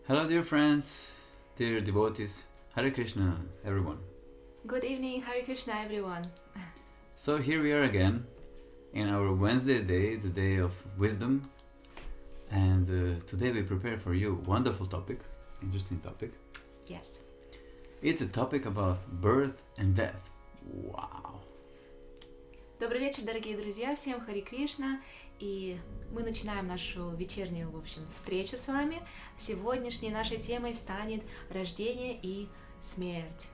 Hello, dear friends, dear devotees. Hare Krishna, everyone. Good evening, Hare Krishna, everyone. So here we are again in our Wednesday day, the day of wisdom. And today we prepare for you a wonderful topic, interesting topic. Yes. It's a topic about birth and death. Wow. Добрый вечер, дорогие друзья, всем Харе Кришна. И мы начинаем нашу вечернюю, в общем, встречу с вами. Сегодняшней нашей темой станет рождение и смерть.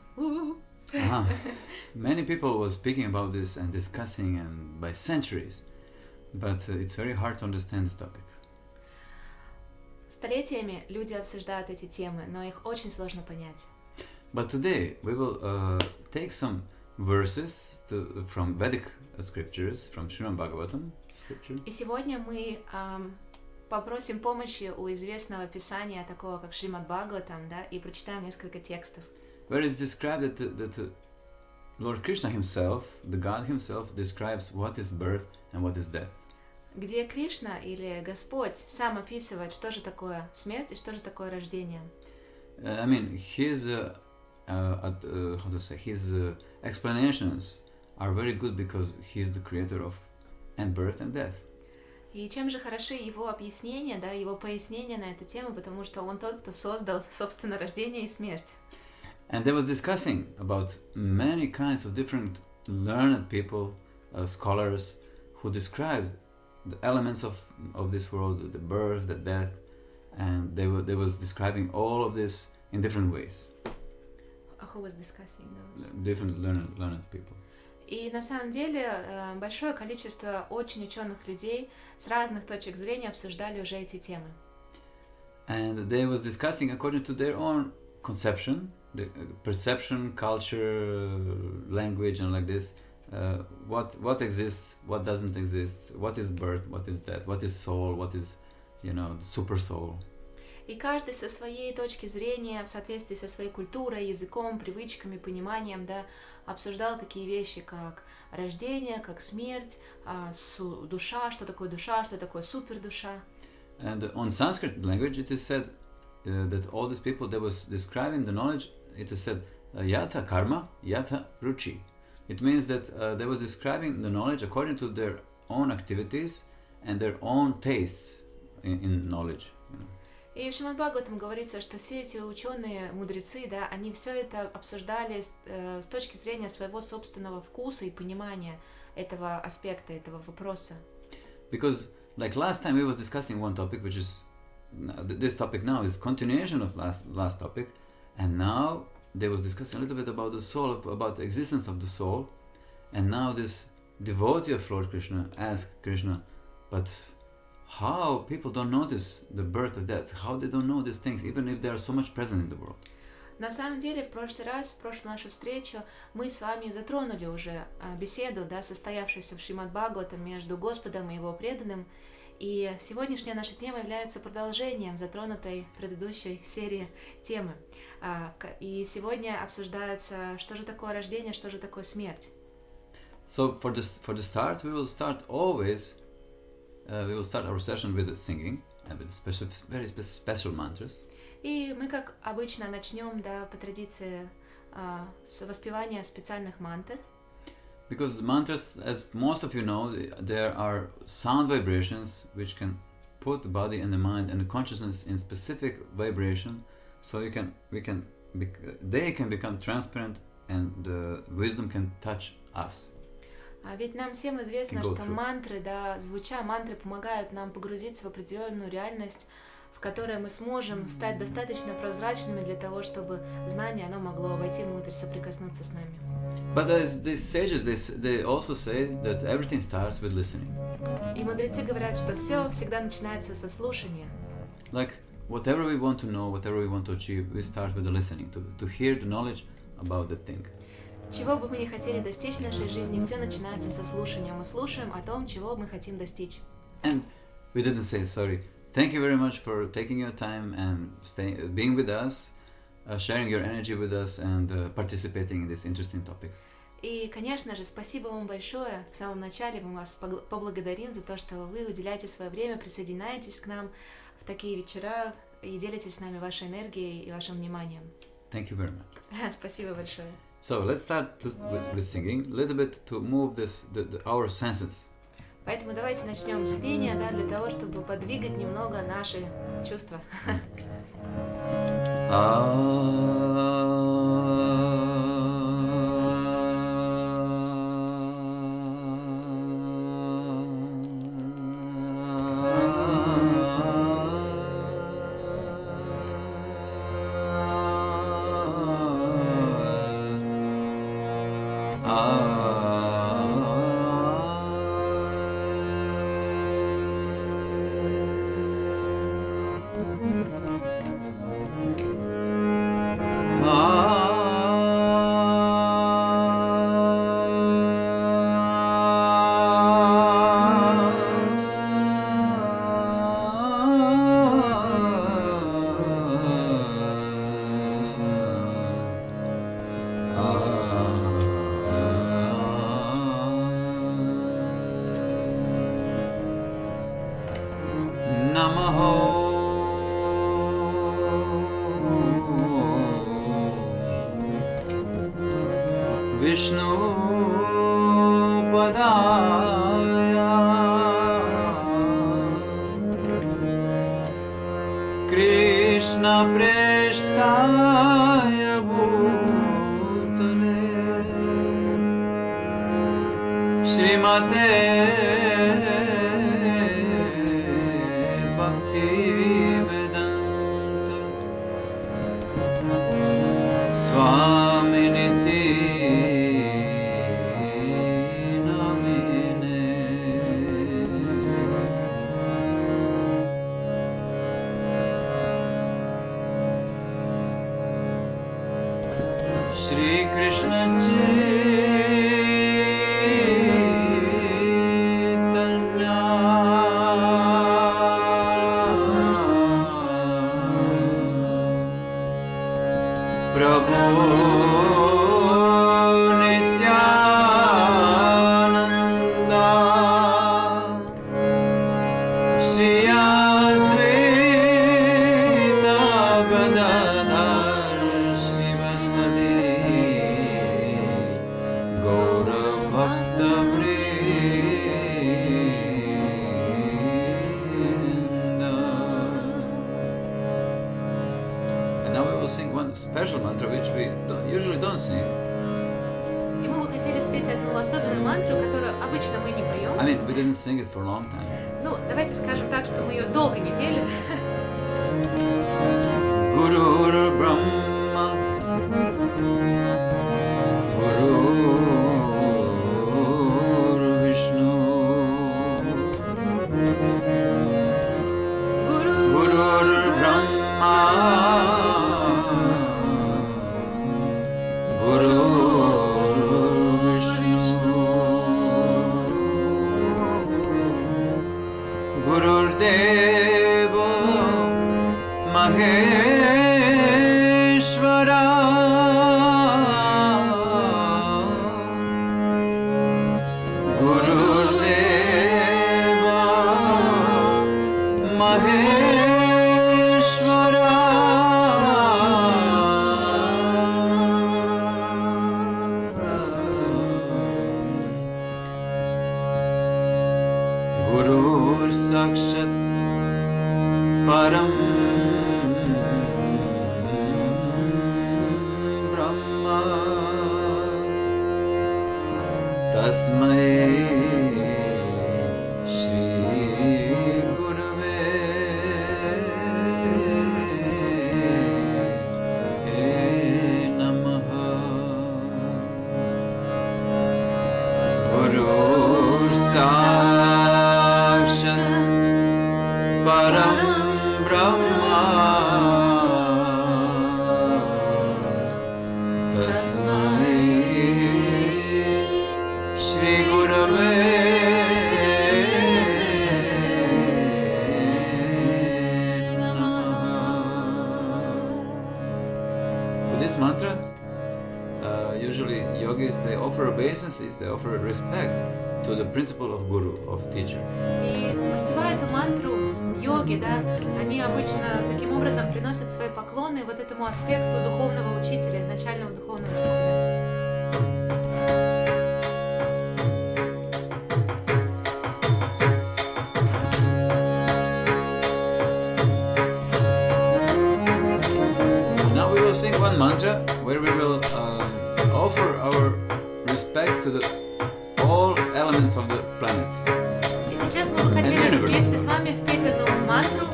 Many people were speaking about this and discussing and by centuries, but it's very hard to understand this topic. Столетиями люди обсуждают эти темы, но их очень сложно понять. But today we will take some verses from Vedic scriptures, from Srimad Bhagavatam scripture. И сегодня мы попросим помощи у известного писания, такого как Шримад Бхагаватам, да, и прочитаем несколько текстов. Where is described that Lord Krishna himself, the God himself, describes what is birth and what is death. Где Кришна или Господь сам описывает, что же такое смерть и что же такое рождение. I mean, his his explanations are very good because he is the creator of and birth and death. И чем же хороши его объяснения, да, его пояснения на эту тему, потому что он тот, кто создал, собственно, рождение и смерть. And they was discussing about many kinds of different learned people, scholars, who described the elements of this world, the birth, the death, and they was describing all of this in different ways. Who was discussing those? Different learned people. И на самом деле большое количество очень ученых людей с разных точек зрения обсуждали уже эти темы. And they was discussing according to their own conception, the perception, culture, language, and like this. What exists, what doesn't exist, what is birth, what is death, what is soul, what is, the super soul. И каждый со своей точки зрения, в соответствии со своей культурой, языком, привычками, пониманием, да, обсуждал такие вещи, как рождение, как смерть, душа, что такое супердуша. And on Sanskrit language, it is said that all these people that was describing the knowledge, it is said yatha karma, yatha ruchi. It means that they was describing the knowledge according to their own activities and their own tastes in knowledge. И в Шримад Бхагаватам говорится, что все эти ученые, мудрецы, да, они все это обсуждали с точки зрения своего собственного вкуса и понимания этого аспекта, этого вопроса. Because like last time we was discussing one topic, which is this topic now is continuation of last topic, and now they was discussing a little bit about the soul, about the existence of the soul, and now this devotee of Lord Krishna asked Krishna, but how people don't notice the birth and death, how they don't know these things, even if they are so much present in the world. На самом деле, в прошлую нашу встречу, мы с вами затронули уже беседу, да, состоявшуюся в Шримад Бхагаватам между Господом и Его преданным, и сегодняшняя наша тема является продолжением затронутой предыдущей серии темы. И сегодня обсуждается, что же такое рождение, что же такое смерть. So for the start, we will start always. We will start our session with the singing and with very special mantras. И мы, как обычно, начнем, да, по традиции с воспевания специальных мантр. Because the mantras, as most of you know, there are sound vibrations which can put the body and the mind and the consciousness in specific vibration, so they can become transparent and the wisdom can touch us. Ведь нам всем известно, что мантры, да, мантры помогают нам погрузиться в определенную реальность, в которой мы сможем стать достаточно прозрачными для того, чтобы знание, оно могло войти внутрь, соприкоснуться с нами. But as these sages, they also say that everything starts with listening. И мудрецы говорят, что все всегда начинается со слушания. Like whatever we want to know, whatever we want to achieve, we start with the listening, to hear the knowledge about the thing. Чего бы мы ни хотели достичь в нашей жизни, все начинается со слушания. Мы слушаем о том, чего мы хотим достичь. And we didn't say sorry. Thank you very much for taking your time and being with us, sharing your energy with us and participating in this interesting topic. И, конечно же, спасибо вам большое. В самом начале мы вас поблагодарим за то, что вы уделяете свое время, присоединяетесь к нам в такие вечера, и делитесь с нами вашей энергией и вашим вниманием. Thank you very much. Спасибо большое. So let's start with singing a little bit to move our senses. Поэтому давайте начнем с пения, да, для того, чтобы подвигать немного наши чувства. Vishnu Padaya Krishna Preshtaya Bhutale Srimate Bhakti Vedanta Swaminiti Shri Krishna Chaitanya Prabhu Nityananda Shri Advaita Gadadhar Gaura Bhakta Vrinda. And now we will sing one special mantra which we usually don't sing. И мы бы хотели спеть одну особенную мантру, которую обычно мы не поем. I mean, we didn't sing it for a long time. Ну, давайте скажем так, что мы ее долго не пели. Guru Brahma Guru Vishnu Guru Brahma Guru Vishnu Guru Deva Maheshwara Guru Deva Maheshwara Guru Sakshat Param Brahma Tasmai Shri Gurave Namaha Guru Sakshat Param Brahma Tasmai Shri Gurave Namaha. With this mantra, usually yogis, they offer obeisances, they offer respect to the principle of guru, of teacher. И воспевая эту мантру йоги, да, они обычно таким образом приносят свои поклоны вот этому аспекту духовного учителя, изначального духовного учителя. Now we will sing one mantra where we will offer our respects to all elements of the planet. И сейчас мы бы хотели вместе с вами спеть одну мантру,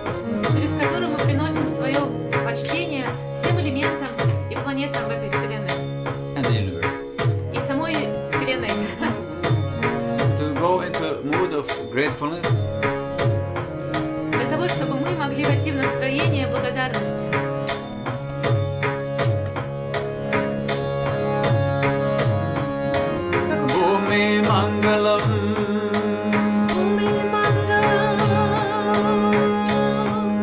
через которую мы приносим свое почтение всем элементам и планетам в этой Вселенной. And the universe. И самой Вселенной. To go into a mood of gratefulness. Для того, чтобы мы могли войти в настроение благодарности. Bhumi Mangalam.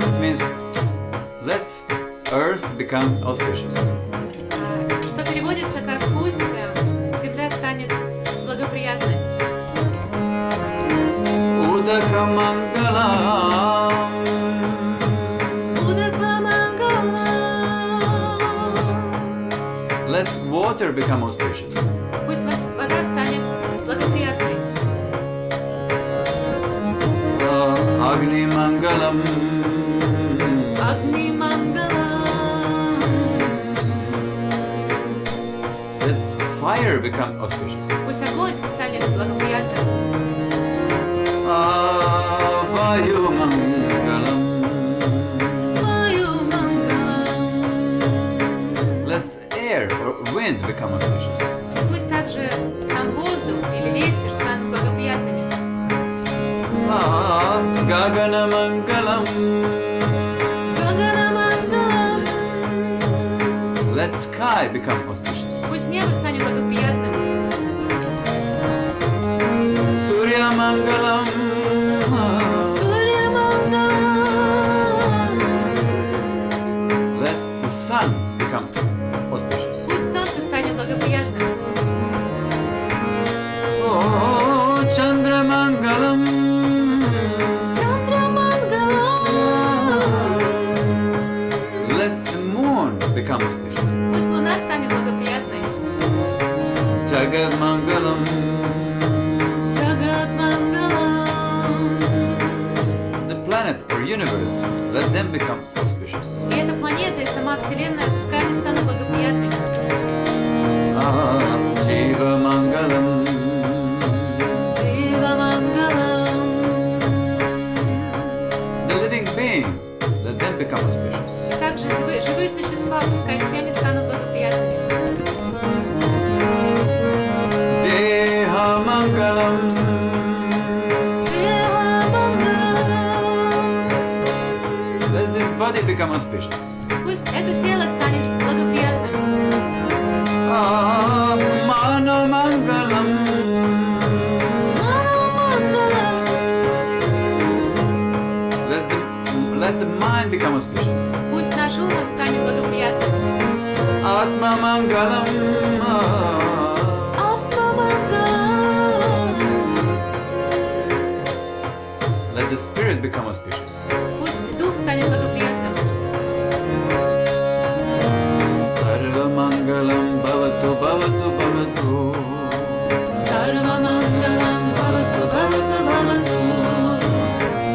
It means let earth become auspicious. Что переводится как «пусть земля станет благоприятной». Udaka Mangalam. Let water become auspicious. Пусть вода станет благоприятной. Agni Mangalam. Агни Мангалам. Let fire become auspicious. Пусть огонь станет благоприятным. Vayu Mangalam. Ваю Мангалам. Let air or wind become auspicious. Пусть также сам воздух или ветер станут благоприятными. Gagana Mangalam. Гагана Мангалам. Let sky become auspicious. Пусть небо станет благоприятным. Surya Mangalam. Сурья Мангалам. Let the sun become auspicious. Пусть солнце станет благоприятным. Oh, Chandra Mangalam. Чандра Мангалам. Let the moon become auspicious. Пусть луна станет благоприятной. Jagat Mangalam. Джагат Мангалам. The planet or universe, let them become auspicious. И эта планета и сама Вселенная пускай они станут благоприятными. Shiva Mangalam. Шива Мангалам. The living being, let them become auspicious. И также живые существа, пускай все они станут благоприятными. Deha Mangalam. Деха Мангалам. Let this body become auspicious. Пусть это тело станет благоприятным. Mano Mangalam. Мано Мангалам. Let the mind become auspicious. Пусть наш ум станет благоприятным. Atma Mangalam. Атма Мангалам. Let the spirit become auspicious. Пусть дух станет благоприятным. Sarva Mangalam Bhavatu Bhavatu Bhavatu. Сарва Мангалам Бхавату Бхавату Бхавату.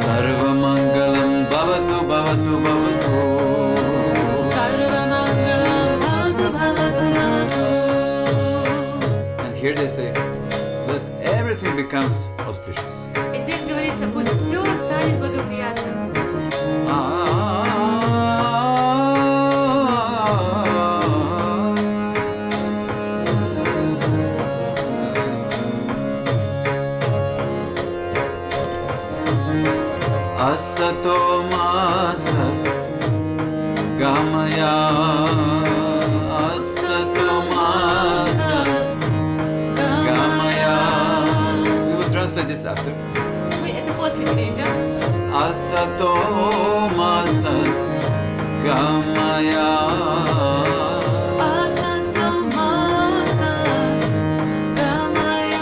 Sarva Mangalam Bhavatu Bhavatu Bhavatu. Сарва Мангалам Бхавату Бхавату Бхавату. And here they say, let everything becomes auspicious. И здесь говорится, пусть все станет благоприятным. Asato Masat Gamaya. Asato Masat Gamaya. We will translate this after. Мы это после переведем. Asato Masat Gamaya. Асато Маса Гамая.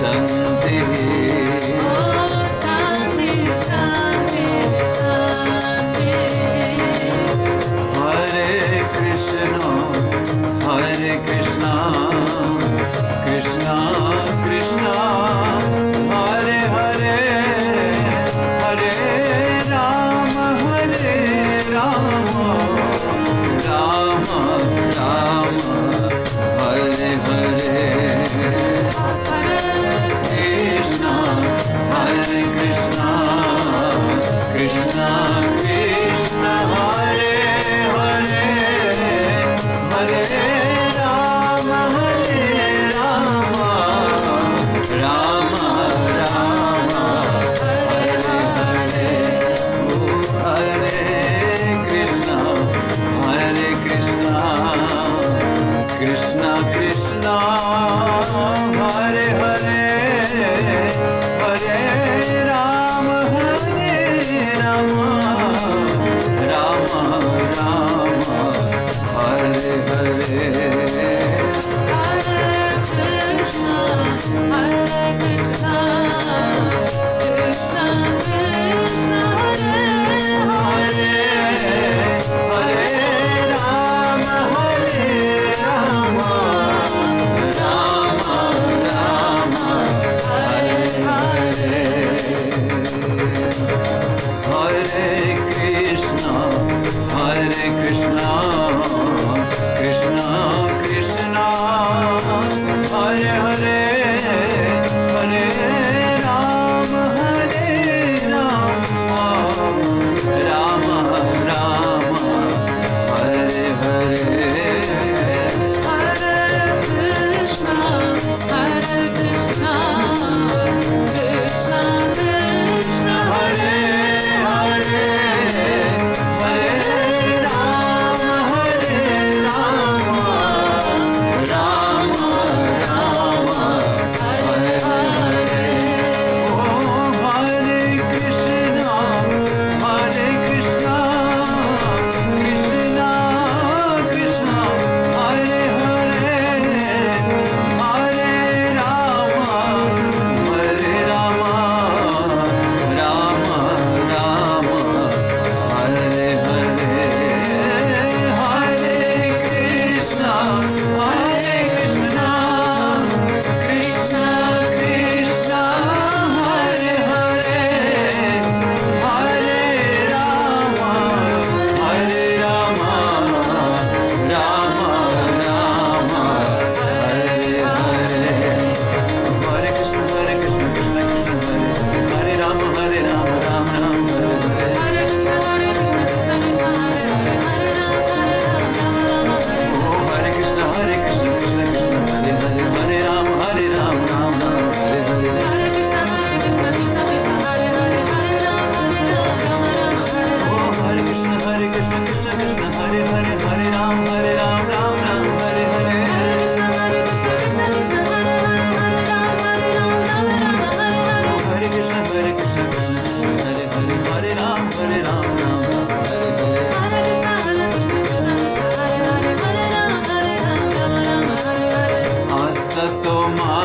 Shanti. Shanti, Shanti, Shanti. Hare Krishna, Krishna Krishna, Hare Hare, Hare Rama, Rama Rama, Hare Hare. Krishna, Krishna Krishna, Hare Hare, Hare Rama, Rama Rama, Hare Hare. Hare Krishna, Krishna Krishna, Hare Hare, Hare Rama, Rama Rama, Hare Hare. Hare Krishna, Krishna Krishna, Hare Hare, Hare Rama, Rama Rama, Hare Hare. Hare Krishna, Krishna Krishna, Hare Hare, Hare Rama, Rama Rama, Hare Hare. Hare Krishna, Krishna Krishna, Hare Hare, Hare Rama, Rama Rama, Hare Hare. Oh, Hare Krishna, Krishna Krishna, Hare Hare, Hare Rama, Rama Rama, Hare Hare. Hare Krishna, Krishna Krishna, Hare Hare, Hare Rama, Rama Rama, Hare Hare. Hare Krishna, Krishna Krishna, Hare Rama, Rama Rama, Hare Hare. Hare Krishna, Krishna Krishna, Hare Hare, Hare Rama, Rama Rama, Hare Hare. Oh, Hare Krishna, Krishna Krishna, Hare Hare, Hare Rama, Rama Rama, Hare Hare. Hare Krishna, Krishna Krishna, Hare Hare, Hare Rama, Rama Rama, Hare Hare. Oh, Hare Krishna, Krishna Krishna, Hare Hare, Hare Rama, Rama Rama, Hare Hare. Hare Krishna, Krishna Krishna, Hare Hare, Hare Rama, Rama Rama, Hare Hare. Oh, Hare Krishna, Hare Krishna, Hare Hare, Hare Rama, Rama Rama, Hare Hare. Hare Krishna, Krishna Krishna, Hare Hare, Hare Rama, Rama Rama, Hare Hare. Asato ma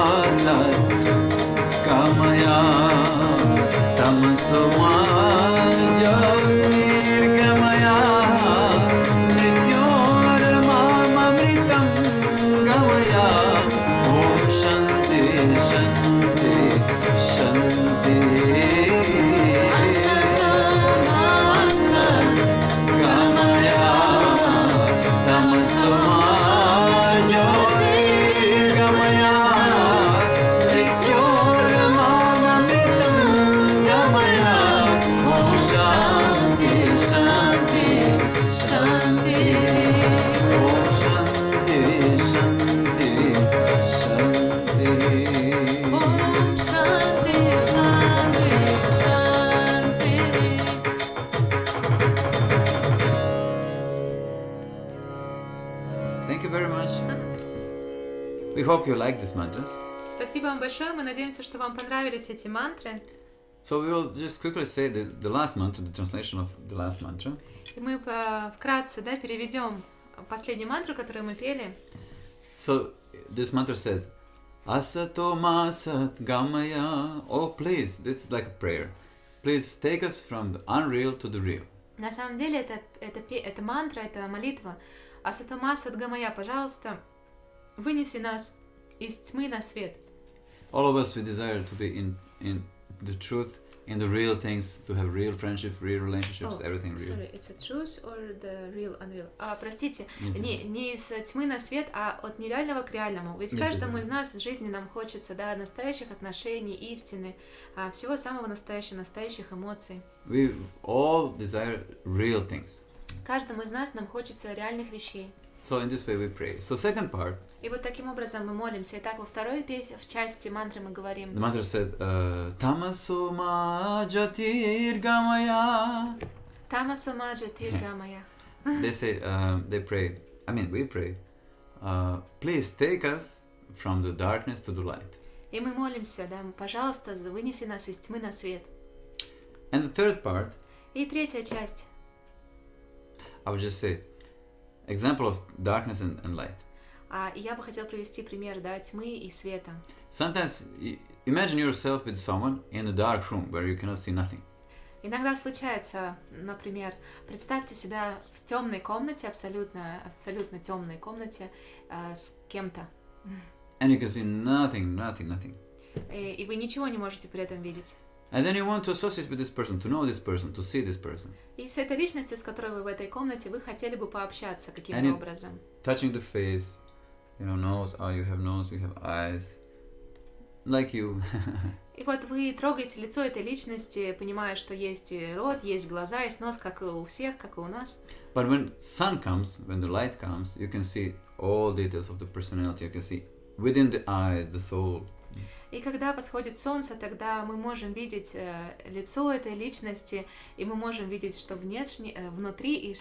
sat kamaya, tamso ma jyotirgamaya, mrityormamamritam gamaya. Om Shanti Shanti Shanti. Asato ma sat kamaya, tamso ma jyotirgamaya, mrityormamamritam gamaya. Om Shanti Shanti Shanti. Om Shanti Shanti Shanti. Om Shanti Shanti Shanti. Thank you very much. We hope you like these mantras. Спасибо вам большое, мы надеемся, что вам понравились эти мантры. So we will just quickly say the last mantra, the translation of the last mantra. И мы вкратце, переведем последнюю мантру, которую мы пели. So this mantra said, Asato ma sat gamaya. Oh, please, this is like a prayer. Please take us from the unreal to the real. На самом деле это мантра, это молитва. Асатома садгамая, пожалуйста, вынеси нас из тьмы на свет. All of us, we desire to be in the truth, in the real things, to have real friendship, real relationships, everything real. Sorry, it's a truth or the real unreal? Простите, Yes, не из тьмы на свет, а от нереального к реальному. Ведь Yes, каждому yes. из нас в жизни нам хочется, да, настоящих отношений, истины, всего самого настоящего, настоящих эмоций. We all desire real things. Каждому из нас нам хочется реальных вещей. So in this way we pray. So second part, И вот таким образом мы молимся. Итак, во второй песне, в части мантры мы говорим. the mantra said, Tamaso ma jyotirgamaya. Тамасо маджа тиргамая. They say, they pray, we pray, please take us from the darkness to the light. И мы молимся, да, пожалуйста, вынеси нас из тьмы на свет. And the third part, И третья часть. I would just say, example of darkness and light. И я бы хотела привести пример, да, тьмы и света. Sometimes, imagine yourself with someone in a dark room where you cannot see nothing. Иногда случается, например, представьте себя в темной комнате, абсолютно темной комнате с кем-то. And you can see nothing. И вы ничего не можете при этом видеть. And then you want to associate with this person, to know this person, to see this person. И с этой личностью, с которой вы в этой комнате, вы хотели бы пообщаться каким-то образом. Touching the face, nose, you have nose, you have eyes, like you. И вот вы трогаете лицо этой личности, понимая, что есть рот, есть глаза, есть нос, как и у всех, как и у нас. But when sun comes, when the light comes, you can see all details of the personality. You can see within the eyes, the soul. И когда восходит солнце, тогда мы можем видеть лицо этой личности, и мы можем видеть, что внутри, и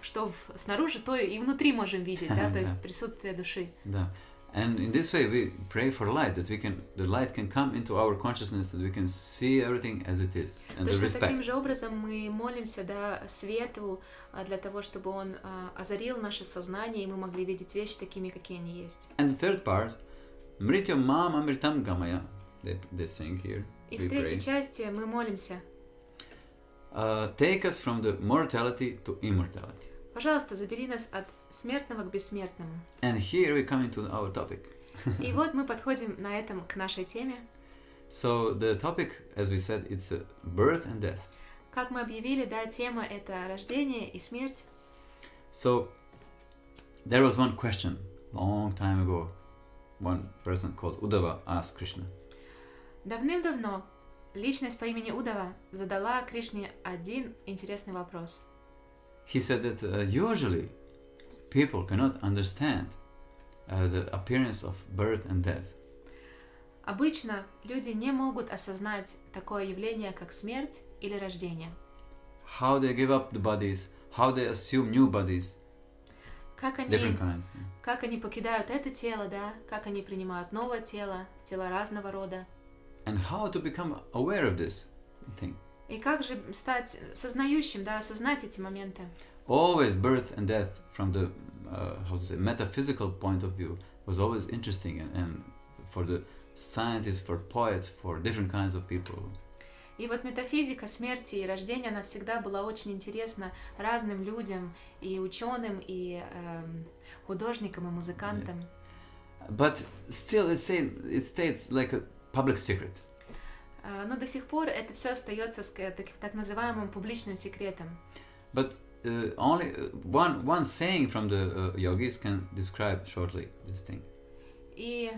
что снаружи, то и внутри можем видеть, да, то есть присутствие души. Да. And in this way we pray for light, that the light can come into our consciousness, that we can see everything as it is, and the Точно respect. таким же образом мы молимся, да, свету, для того, чтобы он озарил наше сознание, и мы могли видеть вещи такими, какие они есть. And the third part, Mrityo Mam Amritam Gamaya, they sing here. И в третьей части мы молимся. Take us from the mortality to immortality. Пожалуйста, забери нас от смертного к бессмертному. And here we come into our topic. И вот мы подходим на этом к нашей теме. So the topic, as we said, it's birth and death. Как мы объявили, да, тема — это рождение и смерть. So there was one question long time ago. One person called Uddhava asked Krishna. Давным-давно личность по имени Удава задала Кришне один интересный вопрос. He said that usually people cannot understand the appearance of birth and death. Обычно люди не могут осознать такое явление, как смерть или рождение. How they give up the bodies, how they assume new bodies, different kinds. Как они покидают это тело, да, как они принимают новое тело, тела разного рода. And how to become aware of this thing. И как же стать сознающим, да, осознать эти моменты? Always birth and death from the metaphysical point of view was always interesting, and for the scientists, for poets, for different kinds of people. И вот метафизика смерти и рождения, она всегда была очень интересна разным людям, и ученым, и художникам, и музыкантам. Yes. But still it stays like a public secret. Но до сих пор это все остается так называемым публичным секретом. But only one saying from the yogis can describe shortly this thing. И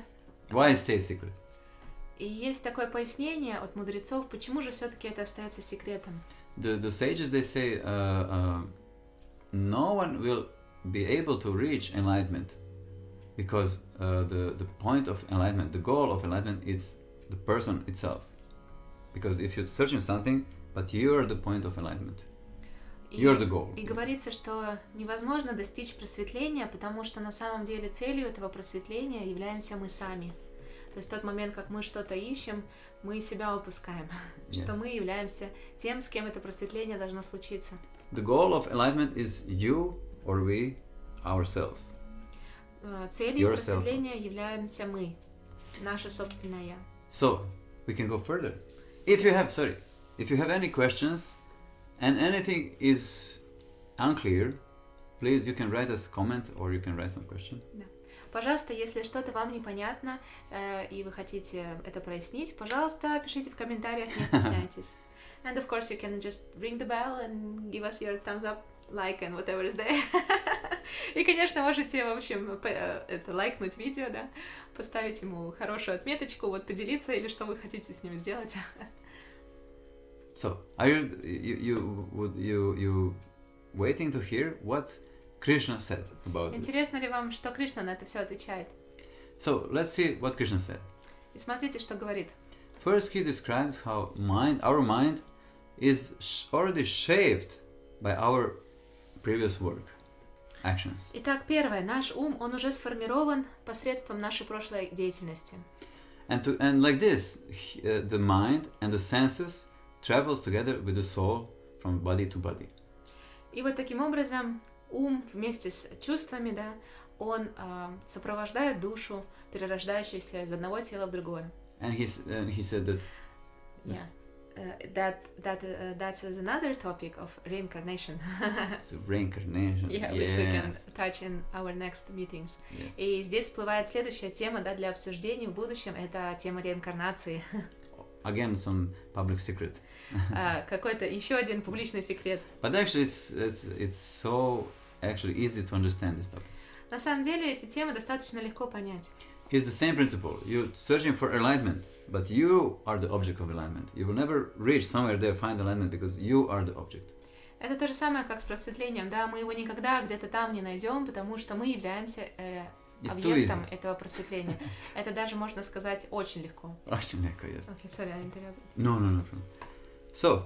Why it stays secret? И есть такое пояснение от мудрецов, почему же все-таки это остается секретом. The sages, they say no one will be able to reach enlightenment because the point of enlightenment, the goal of enlightenment is the person itself. Because if you're searching something, but you're the point of enlightenment. You're the goal. И говорится, что невозможно достичь просветления, потому что на самом деле целью этого просветления являемся мы сами. То есть в тот момент, как мы что-то ищем, мы себя упускаем, что мы являемся тем, с кем это просветление должно случиться. The goal of enlightenment is you or we, ourselves. Целью просветления являемся мы, наше собственное «я». So, we can go further. If you have any questions and anything is unclear, please, you can write us a comment or you can write some question. Да. Пожалуйста, если что-то вам непонятно и вы хотите это прояснить, пожалуйста, пишите в комментариях, не стесняйтесь. And of course you can just ring the bell and give us your thumbs up, like and whatever is there. И, конечно, можете, в общем, это лайкнуть видео, да, поставить ему хорошую отметочку, вот поделиться или что вы хотите с ним сделать. So, are you waiting to hear what Krishna said about this? Интересно ли вам, что Кришна на это все отвечает? So, let's see what Krishna said. И смотрите, что говорит. First, he describes how our mind is already shaped by our previous work, actions. Итак, первое, наш ум, он уже сформирован посредством нашей прошлой деятельности. And like this, the mind and the senses travels together with the soul from body to body. И вот таким образом ум вместе с чувствами, да, он сопровождает душу, перерождающуюся из одного тела в другое. And he said that. Yeah. That's another topic of reincarnation. It's reincarnation. Yeah, which we can touch in our next meetings. Yes. И здесь всплывает следующая тема, да, для обсуждений в будущем, это тема реинкарнации. Again, some public secret. Какой-то еще один публичный секрет. But actually, it's so actually easy to understand this topic. На самом деле эти темы достаточно легко понять. It's the same principle. You're searching for enlightenment, but you are the object of enlightenment. You will never reach somewhere there, find enlightenment, because you are the object. Это то же самое, как с просветлением, да, мы его никогда где-то там не найдем, потому что мы являемся объектом этого просветления. Это даже можно сказать очень легко. Очень легко, yes. Okay, sorry, I interrupted. No. So,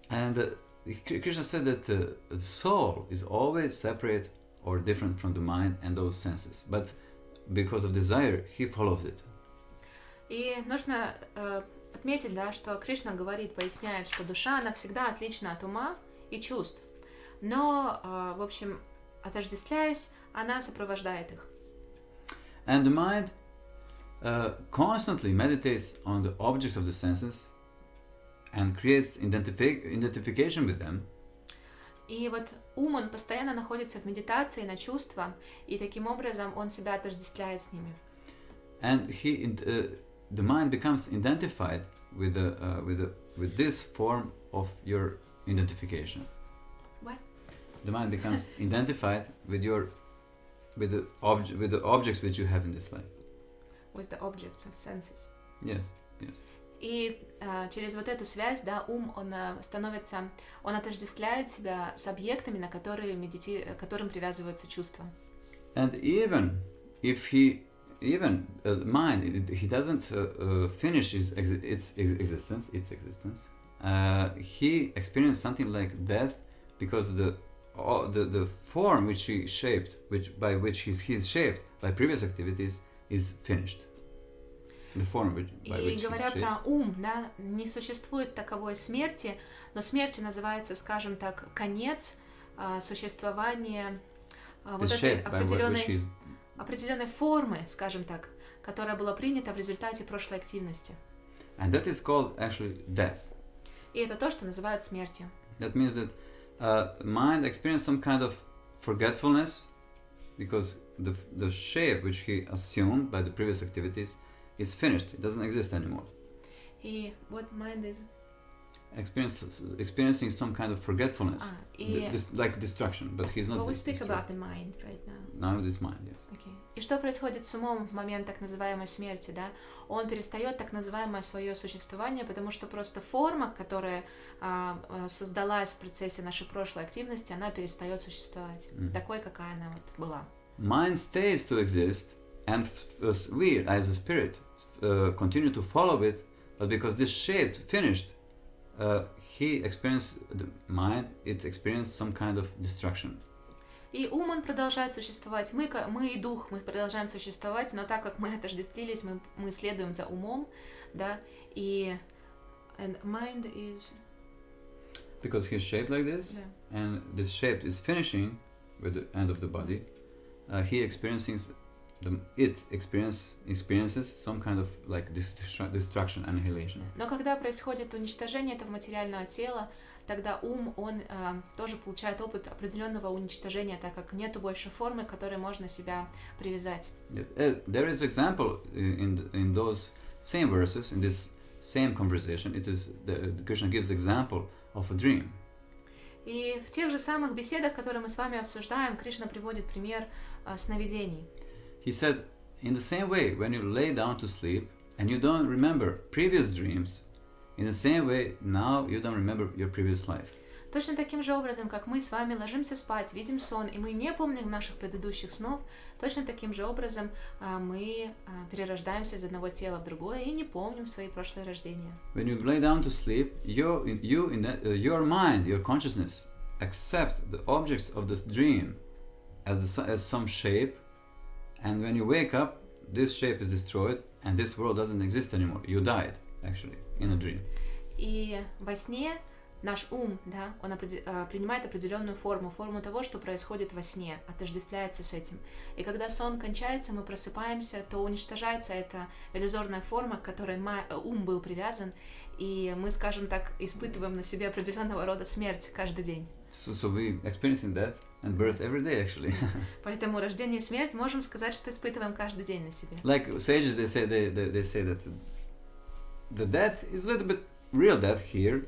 and Krishna said that the soul is always separate or different from the mind and those senses, but because of desire, he follows it. И нужно отметить, да, что Кришна говорит, поясняет, что душа, она всегда отлична от ума и чувств, но, в общем, отождествляясь, она сопровождает их. And the mind constantly meditates on the object of the senses and creates identification with them. И вот ум, он постоянно находится в медитации на чувства, и таким образом он себя отождествляет с ними. And the mind becomes identified with this form of your identification. What? The mind becomes identified with the objects which you have in this life. With the objects of senses. Yes. И через вот эту связь, да, ум, он отождествляет себя с объектами, на которые которым привязываются чувства. And even if mind, he doesn't finish its existence, he experienced something like death because the form which he shaped, by which he's shaped by previous activities, is finished. The form by which И говоря про ум, да, не существует таковой смерти, но смертью называется, скажем так, конец существования вот этой определенной формы, скажем так, которая была принята в результате прошлой активности. And that is called actually death. И это то, что называют смертью. That means that mind experienced some kind of forgetfulness because the shape which he assumed by the previous activities is finished. It doesn't exist anymore. И what mind is? Experiencing some kind of forgetfulness, like destruction, but he's not. Well, we speak about the mind right now. Now it's mind, yes. Okay. И что происходит с умом в момент так называемой смерти, да? Он перестает так называемое свое существование, потому что просто форма, которая создалась в процессе нашей прошлой активности, она перестает существовать, такой, какая она вот была. Mind stays to exist, and we, as a spirit, continue to follow it, but because this shape finished, he experienced the mind. It experienced some kind of destruction. И ум, он продолжает существовать. Мы и дух, мы продолжаем существовать, но так как мы отождествились, мы следуем за умом, да, и and mind is because he's shaped like this, yeah. And this shape is finishing with the end of the body. He experiencing it experiences some kind of like destruction, annihilation. Но когда происходит уничтожение этого материального тела, тогда ум, он тоже получает опыт определенного уничтожения, так как нету больше формы, к которой можно себя привязать. There is example in those same verses, in this same conversation. It is Krishna gives example of a dream. И в тех же самых беседах, которые мы с вами обсуждаем, Кришна приводит пример сновидений. He said, in the same way, when you lay down to sleep and you don't remember previous dreams, in the same way, now you don't remember your previous life. Точно таким же образом, как мы с вами ложимся спать, видим сон, и мы не помним наших предыдущих снов, точно таким же образом мы перерождаемся из одного тела в другое и не помним свои прошлые рождения. When you lay down to sleep, your mind, your consciousness, accept the objects of this dream as some shape, and when you wake up, this shape is destroyed, and this world doesn't exist anymore. You died, actually, in a dream. И во сне наш ум, да, он принимает определенную форму того, что происходит во сне, отождествляется с этим. И когда сон кончается, мы просыпаемся, то уничтожается эта иллюзорная форма, к которой ум был привязан, и мы, скажем так, испытываем на себе определенного рода смерть каждый день. So we experiencing death and birth every day, actually. Поэтому рождение и смерть можем сказать, что испытываем каждый день на себе. Like sages, they say that the death is a little bit real death here.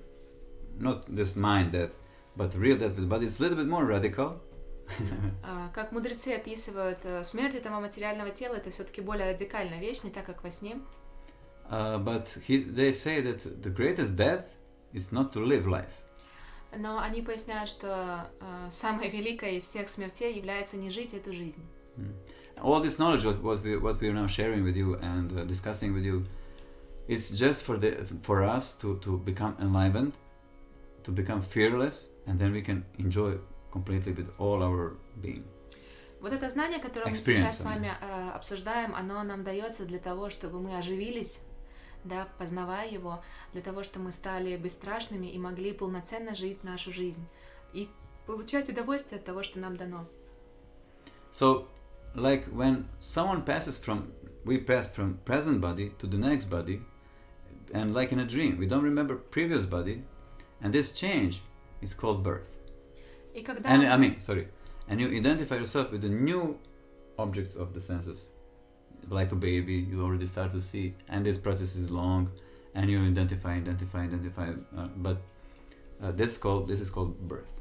Not this mind death, but real death, but it's a little bit more radical. Как мудрецы описывают, смерть этого материального тела это все-таки более радикальная вещь, не так как во сне. But they say that the greatest death is not to live life. Но они поясняют, что самая великая из всех смертей является не жить эту жизнь. All this knowledge, what we are now sharing with you and discussing with you, it's just for us to become enlivened, to become fearless, and then we can enjoy completely with all our being. Вот это знание, которое мы сейчас с вами обсуждаем, оно нам дается для того, чтобы мы оживились, да, познавая его, для того, чтобы мы стали бесстрашными и могли полноценно жить нашу жизнь и получать удовольствие от того, что нам дано. So, like when someone we pass from present body to the next body, and like in a dream, we don't remember previous body, and this change is called birth. И когда... And you identify yourself with the new objects of the senses. Like a baby, you already start to see, and this process is long, and you identify, but this is called birth.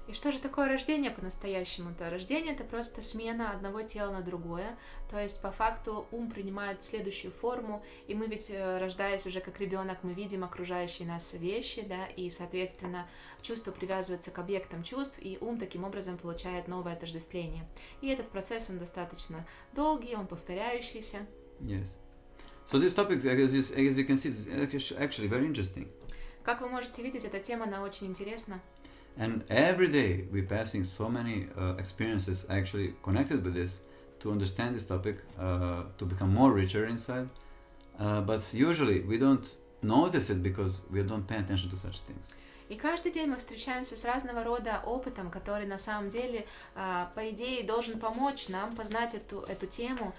И что же такое рождение по-настоящему-то? Рождение — это просто смена одного тела на другое, то есть по факту ум принимает следующую форму, и мы ведь, рождаясь уже как ребенок, мы видим окружающие нас вещи, да, и, соответственно, чувства привязываются к объектам чувств, и ум таким образом получает новое отождествление. И этот процесс, он достаточно долгий, он повторяющийся. Yes. So this topic, as you can see, is actually very interesting. Как вы можете видеть, эта тема, она очень интересна. And every day we're passing so many experiences actually connected with this to understand this topic, to become more richer inside. But usually we don't notice it because we don't pay attention to such things. И каждый день мы встречаемся с разного рода опытом, который на самом деле, по идее, должен помочь нам познать эту тему,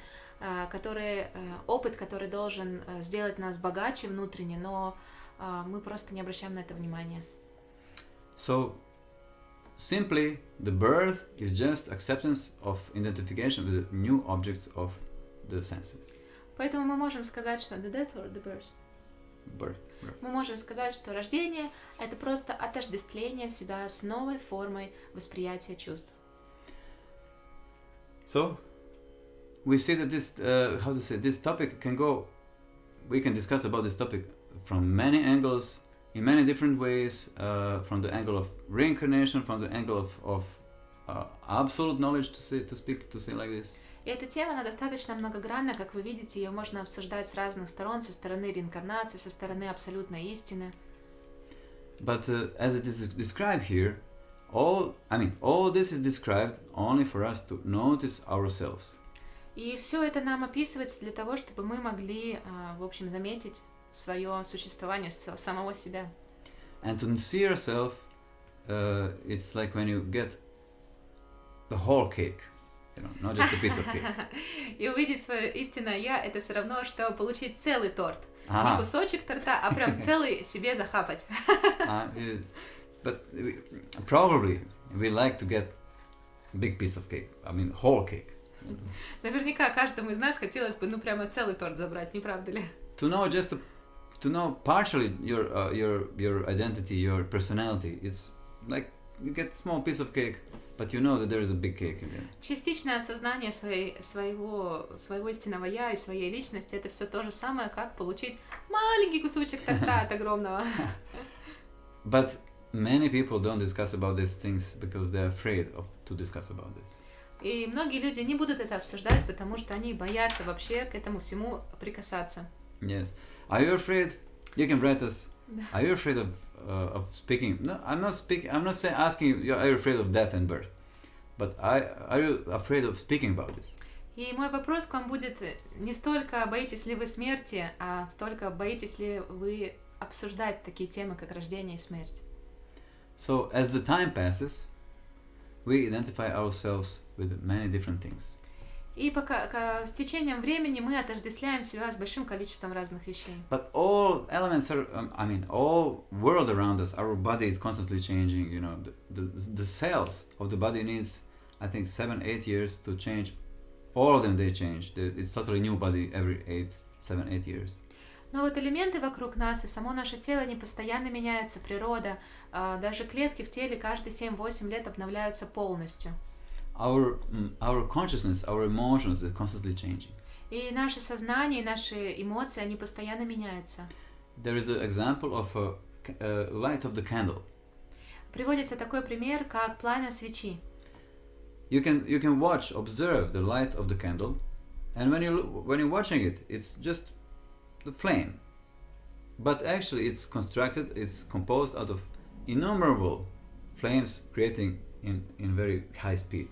опыт, который должен сделать нас богаче внутренне, но мы просто не обращаем на это внимания. So, simply, the birth is just acceptance of identification with the new objects of the senses. Поэтому мы можем сказать, что the death or the birth? Birth. Мы можем сказать, что рождение — это просто отождествление себя с новой формой восприятия чувств. So, we see that this topic can go. We can discuss about this topic from many angles. In many different ways, from the angle of reincarnation, from the angle of absolute knowledge, to say like this. И эта тема, она достаточно многогранна, как вы видите, ее можно обсуждать с разных сторон, со стороны реинкарнации, со стороны абсолютной истины. But as it is described here, all this is described only for us to notice ourselves. И все это нам описывается для того, чтобы мы могли, в общем, заметить свое существование, самого себя. And to see yourself, it's like when you get the whole cake. not just a piece of cake. И увидеть свое истинное я — это все равно, что получить целый торт. Не Ah, кусочек торта, а прям целый себе захапать. yes. But probably we like to get big piece of cake. I mean, whole cake. Наверняка каждому из нас хотелось бы, прямо целый торт забрать, не правда ли? To know to know partially your identity, your personality. It's like you get small piece of cake, but you know that there is a big cake in there. Частичное осознание своего истинного я и своей личности — это все то же самое, как получить маленький кусочек торта от огромного. But many people don't discuss about these things because they're afraid to discuss about this. И многие люди не будут это обсуждать, потому что они боятся вообще к этому всему прикасаться. Yes. Are you afraid? You can write us. Are you afraid of speaking? No, I'm not speaking. I'm not asking you. Are you afraid of death and birth? But are you afraid of speaking about this? И мой вопрос к вам будет не столько боитесь ли вы смерти, а столько боитесь ли вы обсуждать такие темы, как рождение и смерть. So as the time passes, we identify ourselves with many different things. И пока с течением времени мы отождествляем себя с большим количеством разных вещей. But all elements are, all world around us, our body is constantly changing. The cells of the body needs, I think, 7-8 years to change. All of them, they change. It's totally new body every 7-8 years. Но вот элементы вокруг нас и само наше тело, они постоянно меняются, природа, даже клетки в теле каждые 7-8 лет обновляются полностью. Our consciousness, our emotions, they're constantly changing. И наше сознание, и наши эмоции, они постоянно меняются. There is an example of a light of the candle. Приводится такой пример, как пламя свечи. You can observe the light of the candle, and when you're watching it, it's just the flame. But actually, it's composed out of innumerable flames creating in very high speed.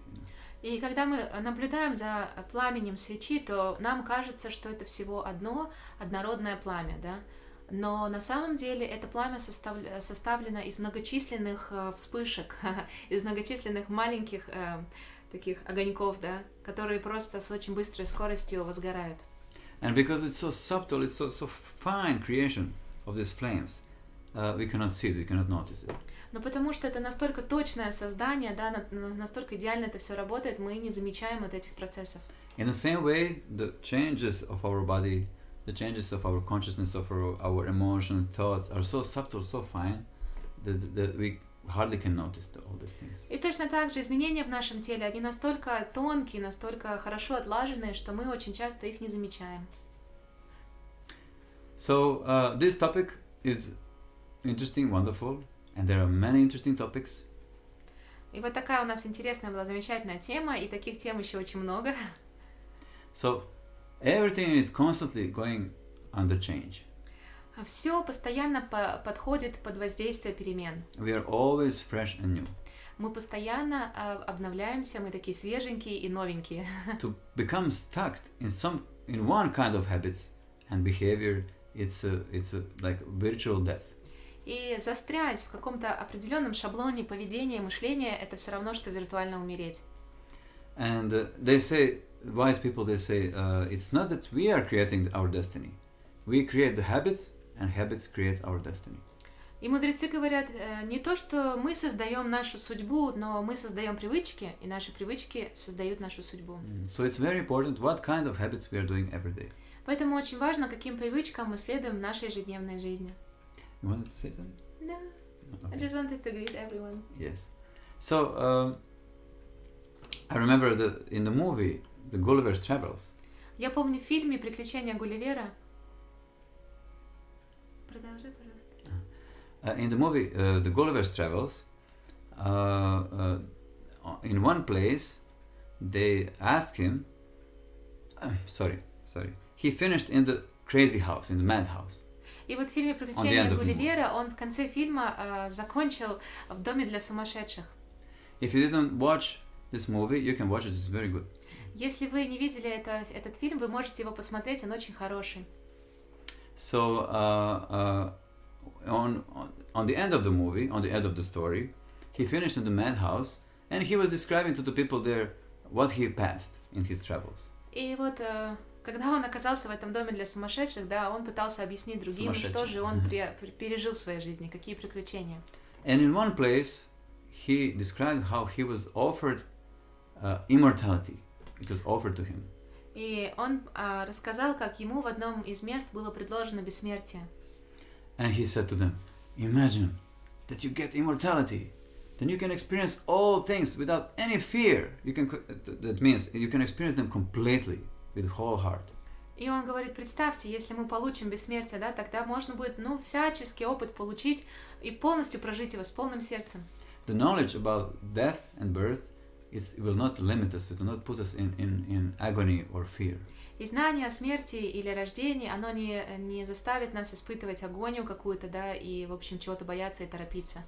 И когда мы наблюдаем за пламенем свечи, то нам кажется, что это всего одно однородное пламя, да? Но на самом деле это пламя составлено из многочисленных вспышек, из многочисленных маленьких таких огоньков, да, которые просто с очень быстрой скоростью возгорают. And because it's so subtle, it's so fine creation of these flames, we cannot see it, we cannot notice it. Но потому что это настолько точное создание, да, настолько идеально это все работает, мы не замечаем вот этих процессов. In the same way, the changes of our body, the changes of our consciousness, of our emotions, thoughts are so subtle, so fine, that we hardly can notice all these things. И точно так же изменения в нашем теле, они настолько тонкие, настолько хорошо отлаженные, что мы очень часто их не замечаем. So this topic is interesting, wonderful, and there are many interesting topics. И вот такая у нас интересная была замечательная тема, и таких тем еще очень много. So everything is constantly going under change. Все постоянно подходит под воздействие перемен. We are always fresh and new. Мы постоянно обновляемся, мы такие свеженькие и новенькие. To become stuck in one kind of habits and behavior, it's like virtual death. И застрять в каком-то определенном шаблоне поведения, мышления, это все равно, что виртуально умереть. And they say, wise people, they say, it's not that we are creating our destiny. We create the habits, and habits create our destiny. И мудрецы говорят, не то, что мы создаем нашу судьбу, но мы создаем привычки, и наши привычки создают нашу судьбу. So it's very important what kind of habits we are doing every day. Поэтому очень важно, каким привычкам мы следуем в нашей ежедневной жизни. You wanted to say something? No, Okay. I just wanted to greet everyone. Yes. So I remember in the movie, The Gulliver's Travels. Я помню в фильме «Приключения Гулливера». Продолжи, пожалуйста. In the movie, The Gulliver's Travels, in one place, they asked him. Sorry. He finished in the crazy house, in the madhouse. И вот в фильме «Приключения Гулливера» он в конце фильма закончил в доме для сумасшедших. If you didn't watch this movie, you can watch it. It's very good. Если вы не видели этот фильм, вы можете его посмотреть, он очень хороший. So on the end of the movie, on the end of the story, he finished in the madhouse, and he was describing to the people there what he passed in his travels. И вот, когда он оказался в этом доме для сумасшедших, да, он пытался объяснить другим, что же он пережил в своей жизни, какие приключения. And in one place, he described how he was offered immortality. It was offered to him. И он рассказал, как ему в одном из мест было предложено бессмертие. And he said to them, imagine that you get immortality. Then you can experience all things without any fear. That means you can experience them completely with whole heart. И он говорит, представьте, если мы получим бессмертие, да, тогда можно будет, всяческий опыт получить и полностью прожить его с полным сердцем. The knowledge about death and birth, it will not limit us, it will not put us in agony or fear. И знание о смерти или рождении, оно не заставит нас испытывать агонию какую-то, да, и, в общем, чего-то бояться и торопиться.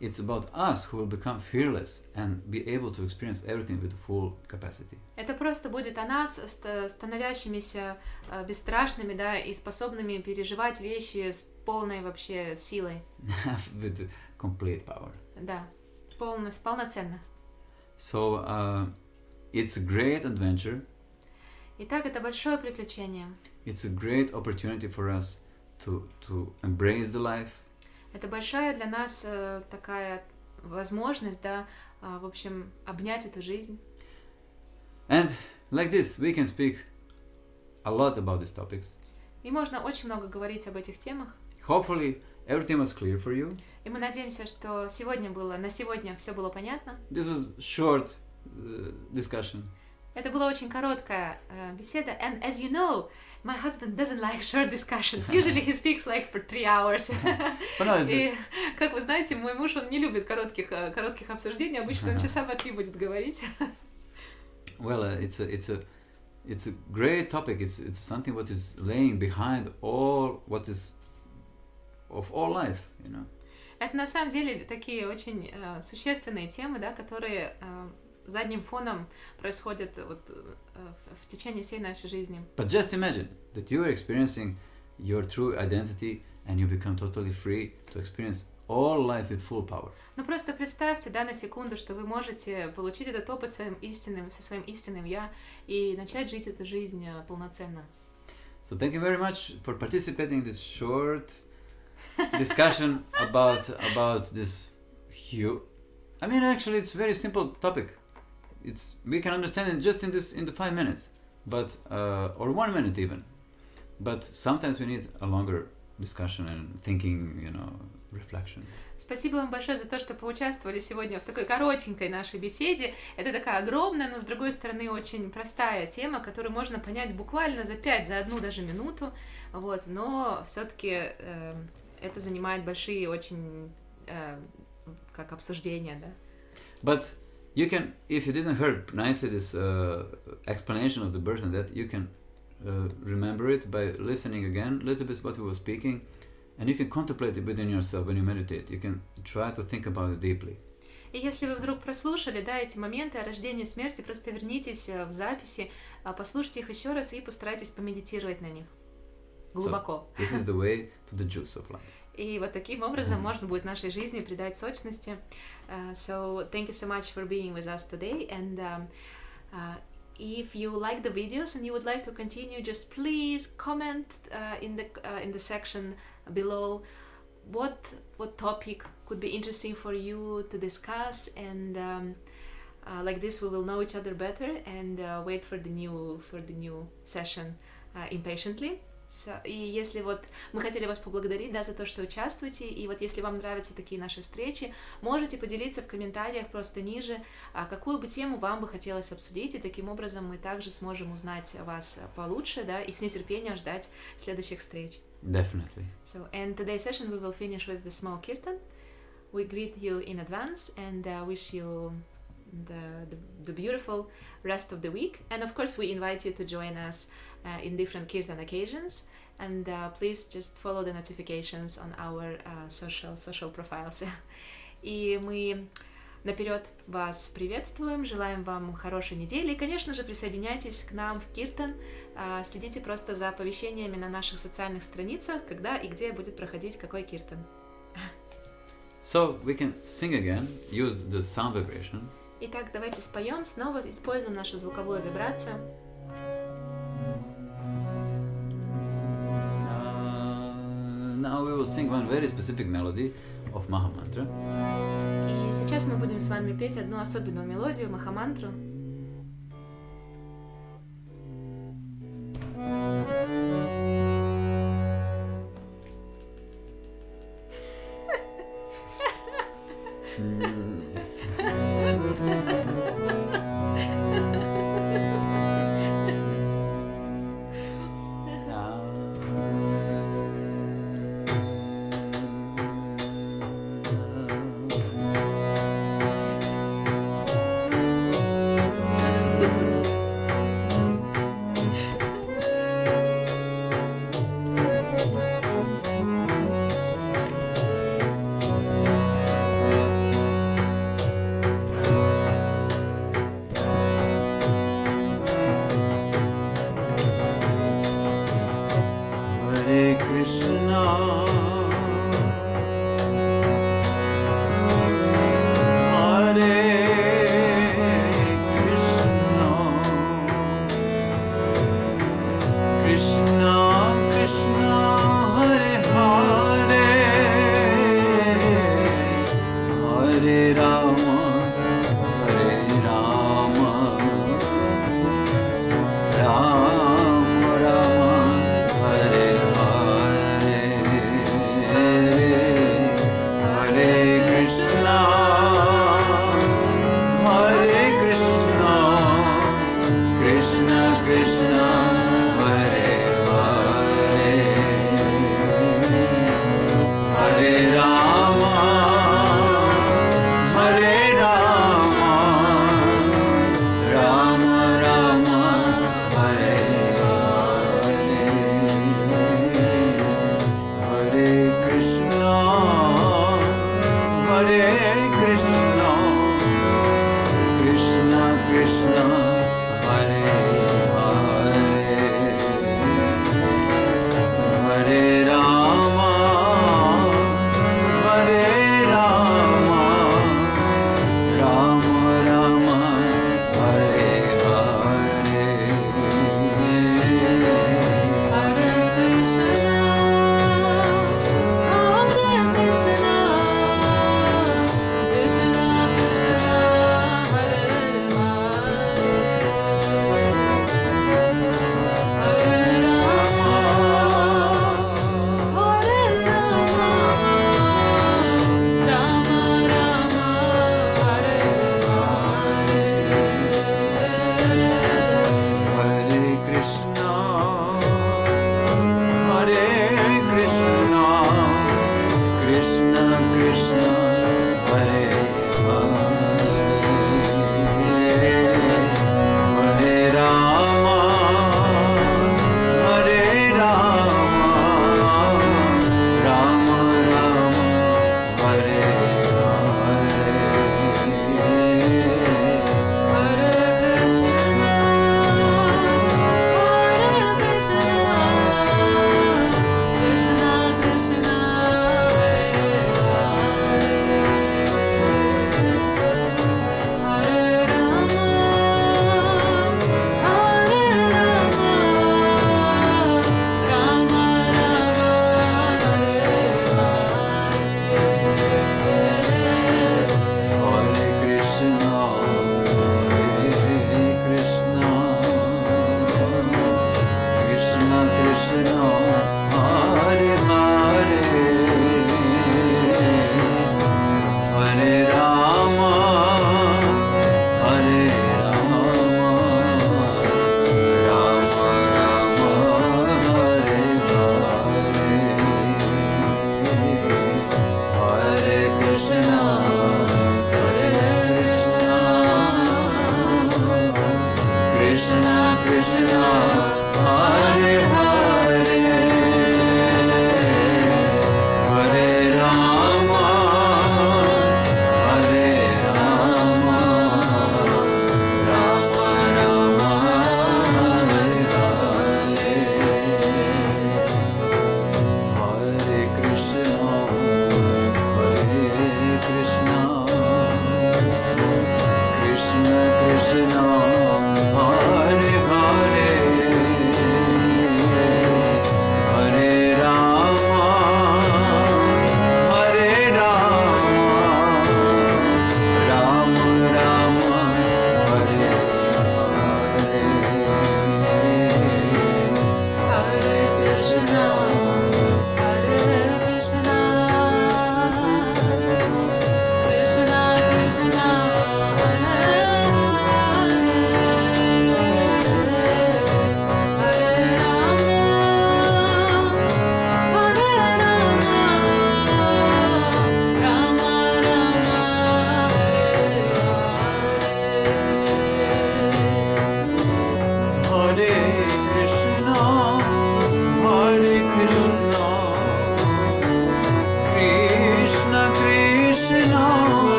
It's about us who will become fearless and be able to experience everything with full capacity. Это просто будет о нас, становящимися бесстрашными, да, и способными переживать вещи с полной вообще силой. With complete power. Да, полноценно. So, it's a great adventure. Итак, это большое приключение. It's a great opportunity for us to embrace the life. Это большая для нас такая возможность, да, в общем, обнять эту жизнь. And like this, we can speak a lot about these topics. И можно очень много говорить об этих темах. Hopefully, everything was clear for you. И мы надеемся, что на сегодня все было понятно. This was short discussion. Это была очень короткая беседа. And as you know, my husband doesn't like short discussions. Usually he speaks like for 3 hours. И, как вы знаете, мой муж, он не любит коротких обсуждений. Обычно он часа по 3 будет говорить. Well, it's a great topic. It's something what is laying behind all what is of all life, you know. Это на самом деле такие очень существенные темы, да, которые задним фоном происходят в течение всей нашей жизни. But just imagine that you are experiencing your true identity and you become totally free to experience all life with full power. Ну просто представьте, да, на секунду, что вы можете получить этот опыт со своим истинным я и начать жить эту жизнь полноценно. So thank you very much for participating in this short discussion about this huge. I mean, actually, it's a very simple topic. We can understand it just in the 5 minutes, but or 1 minute even. But sometimes we need a longer discussion and thinking, you know, reflection. Спасибо вам большое за то, что поучаствовали сегодня в такой коротенькой нашей беседе. Это такая огромная, но с другой стороны очень простая тема, которую можно понять буквально за 1 даже минуту. Вот, но все-таки это занимает большие очень как обсуждения, да. But you can, if you didn't hear nicely this explanation of the birth and death, you can remember it by listening again a little bit what we were speaking, and you can contemplate it within yourself when you meditate. You can try to think about it deeply. И если вы вдруг прослушали, да, эти моменты о рождении и смерти, просто вернитесь в записи, послушайте их еще раз и постарайтесь помедитировать на них глубоко. So, this is the way to the juice of life. И вот таким образом можно будет нашей жизни придать сочности. So thank you so much for being with us today. And if you like the videos and you would like to continue, just please comment in the section below what topic could be interesting for you to discuss. And like this, we will know each other better and wait for the new session impatiently. И если мы хотели вас поблагодарить, да, за то, что участвуете, и если вам нравятся такие наши встречи, можете поделиться в комментариях просто ниже, какую бы тему вам бы хотелось обсудить, и таким образом мы также сможем узнать вас получше, да, и с нетерпением ждать следующих встреч. Definitely. So, and today's session we will finish with the small kirtan. We greet you in advance and wish you the beautiful rest of the week. And of course we invite you to join us in different kirtan occasions, and please just follow the notifications on our social profiles. И мы наперед вас приветствуем, желаем вам хорошей недели, и, конечно же, присоединяйтесь к нам в киртан, следите просто за оповещениями на наших социальных страницах, когда и где будет проходить какой киртан. So we can sing again, use the sound vibration. И Итак, давайте споем, снова используем нашу звуковую вибрацию. Now we will sing one very specific melody of Maha Mantra. И сейчас мы будем с вами петь одну особенную мелодию, Махамантру.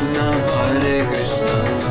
Krishna, Krishna Krishna, Hare Hare, Hare Rama, Rama Rama, Hare Hare. Hare Krishna, Krishna Krishna, Hare Hare, Hare Rama, Rama Rama, Hare Hare. Krishna Krishna, Hare Hare, Hare Rama, Rama Rama, Hare Hare. Hare Krishna, Krishna Krishna, Hare Hare, Hare Rama, Rama Rama, Hare Hare. Hare Krishna, Krishna Krishna, Hare Hare, Hare Rama, Rama Rama, Hare Hare. Hare Krishna, Krishna Krishna, Hare Hare, Hare Rama, Rama Rama, Hare Hare. Hare Krishna, Krishna Krishna, Hare Hare, Hare Rama, Hare Krishna, Krishna Krishna, Hare Hare, Hare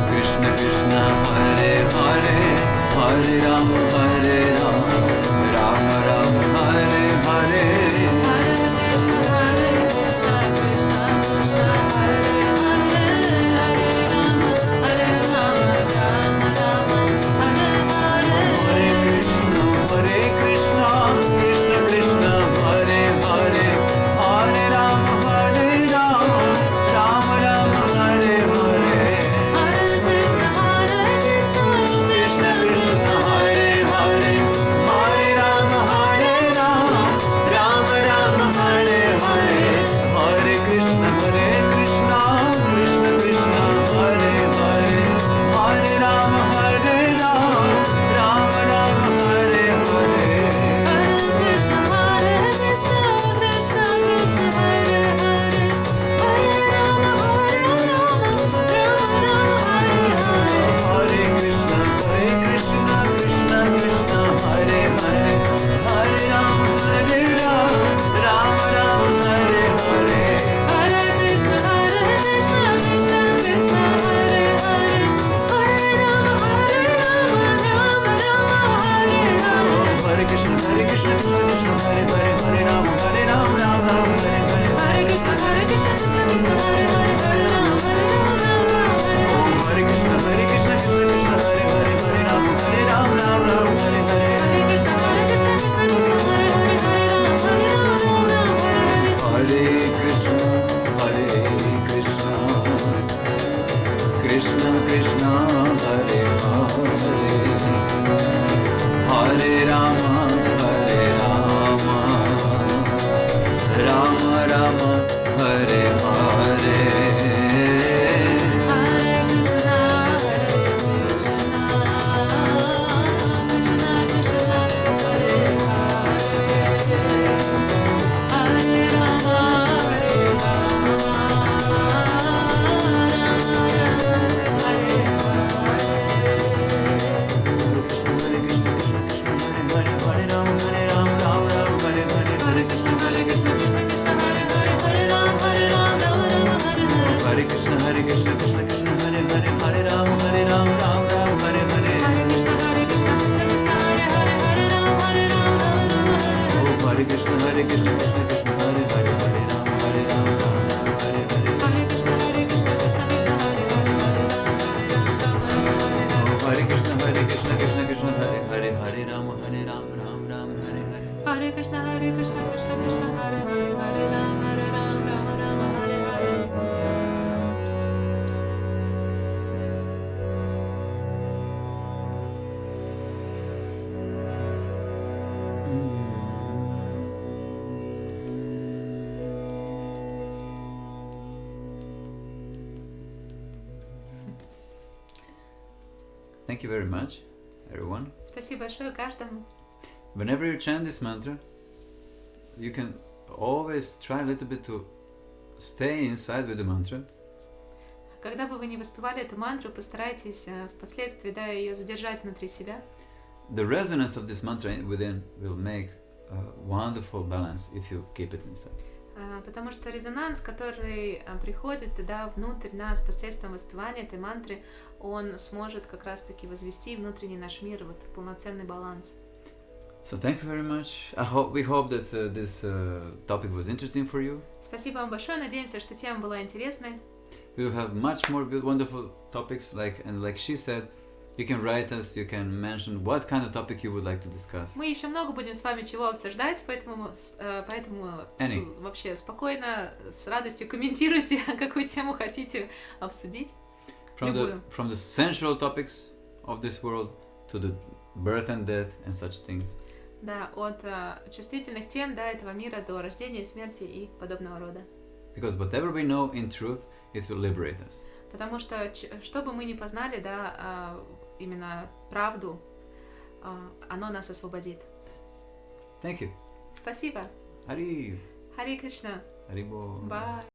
Rama, Rama Rama, Hare Hare. Hare Krishna, Krishna Krishna, Hare Hare, Hare Rama, Rama Rama, Hare Hare. Hare Krishna, Krishna Krishna, Hare Hare, Hare Rama, Rama Rama, Hare Hare. Hare Krishna, Krishna Krishna, Hare Hare, Hare Rama, Rama Rama, Hare Krishna, Krishna Krishna, Hare Hare, Hare Rama, Hare Rama, Hare Hare. Hare Krishna, Krishna Krishna, Hare Hare, Hare Krishna, Krishna Krishna, Hare Hare, Hare Rama, Rama Rama, Hare Hare. Hare Krishna, Krishna Krishna, Hare Hare, Hare Rama, Rama Rama, Hare Hare. Thank you very much, everyone. Спасибо большое каждому. Whenever you chant this mantra, you can always try a little bit to stay inside with the mantra. Когда бы вы не воспевали эту мантру, постарайтесь впоследствии ее задержать внутри себя. The resonance of this mantra within will make a wonderful balance if you keep it inside. Потому что резонанс, который приходит внутрь нас посредством воспевания этой мантры, он сможет как раз-таки возвести внутренний наш мир в полноценный баланс. So thank you very much. We hope that this topic was interesting for you. Спасибо вам большое. Надеемся, что тема была интересной. We will have much more wonderful topics, like she said, you can write us, you can mention what kind of topic you would like to discuss. Мы еще много будем с вами чего обсуждать, поэтому вообще спокойно, с радостью комментируйте, какую тему хотите обсудить. From the sensual topics of this world to the birth and death and such things. Да, от чувствительных тем этого мира до рождения, смерти и подобного рода. Because whatever we know in truth, it will liberate us. Потому что что бы мы ни познали, именно правду, оно нас освободит. Thank you. Спасибо. Hari. Хари Кришна. Hari Bol. Bye.